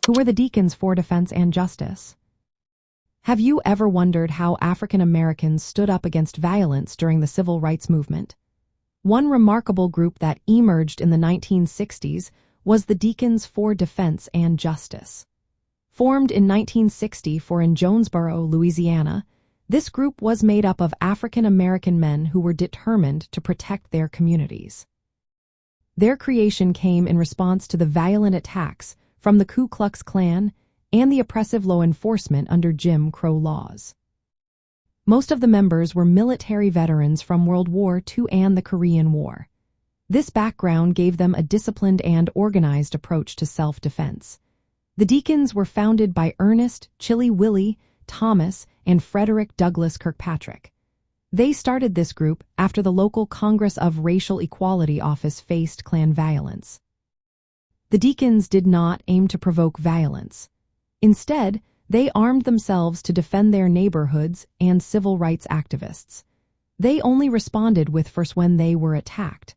Who were the Deacons for Defense and Justice? Have you ever wondered how African Americans stood up against violence during the Civil Rights Movement? One remarkable group that emerged in the 1960s was the Deacons for Defense and Justice. Formed in 1964 in Jonesboro, Louisiana, this group was made up of African American men who were determined to protect their communities. Their creation came in response to the violent attacks from the Ku Klux Klan and the oppressive law enforcement under Jim Crow laws. Most of the members were military veterans from World War II and the Korean War. This background gave them a disciplined and organized approach to self-defense. The Deacons were founded by Ernest Chilly Willie Thomas and Frederick Douglass Kirkpatrick. They started this group after the local Congress of Racial Equality office faced Klan violence. The Deacons did not aim to provoke violence. Instead, they armed themselves to defend their neighborhoods and civil rights activists. They only responded with force when they were attacked.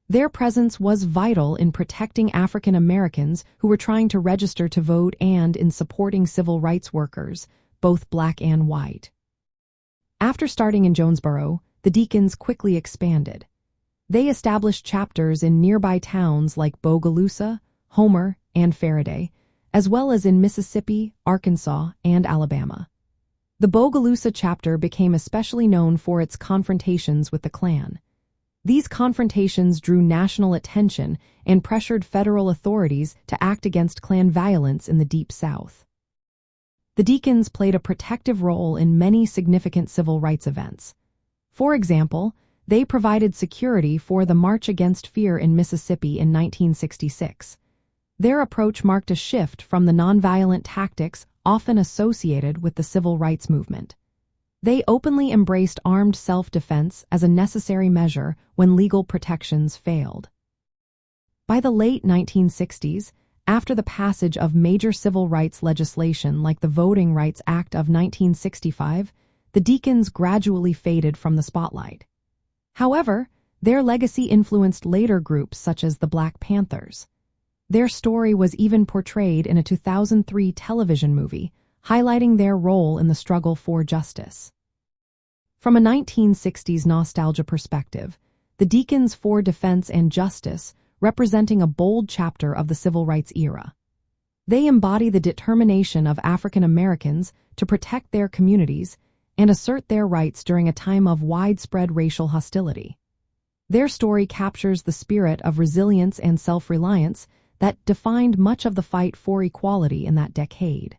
Their presence was vital in protecting African Americans who were trying to register to vote and in supporting civil rights workers, both black and white. After starting in Jonesboro, the Deacons quickly expanded. They established chapters in nearby towns like Bogalusa, Homer, and Faraday, as well as in Mississippi, Arkansas, and Alabama. The Bogalusa chapter became especially known for its confrontations with the Klan. These confrontations drew national attention and pressured federal authorities to act against Klan violence in the Deep South. The Deacons played a protective role in many significant civil rights events. For example, they provided security for the March Against Fear in Mississippi in 1966. Their approach marked a shift from the nonviolent tactics often associated with the civil rights movement. They openly embraced armed self-defense as a necessary measure when legal protections failed. By the late 1960s, after the passage of major civil rights legislation like the Voting Rights Act of 1965, the Deacons gradually faded from the spotlight. However, their legacy influenced later groups such as the Black Panthers. Their story was even portrayed in a 2003 television movie, highlighting their role in the struggle for justice. From a 1960s nostalgia perspective, the Deacons for Defense and Justice representing a bold chapter of the civil rights era. They embody the determination of African Americans to protect their communities and assert their rights during a time of widespread racial hostility. Their story captures the spirit of resilience and self-reliance that defined much of the fight for equality in that decade.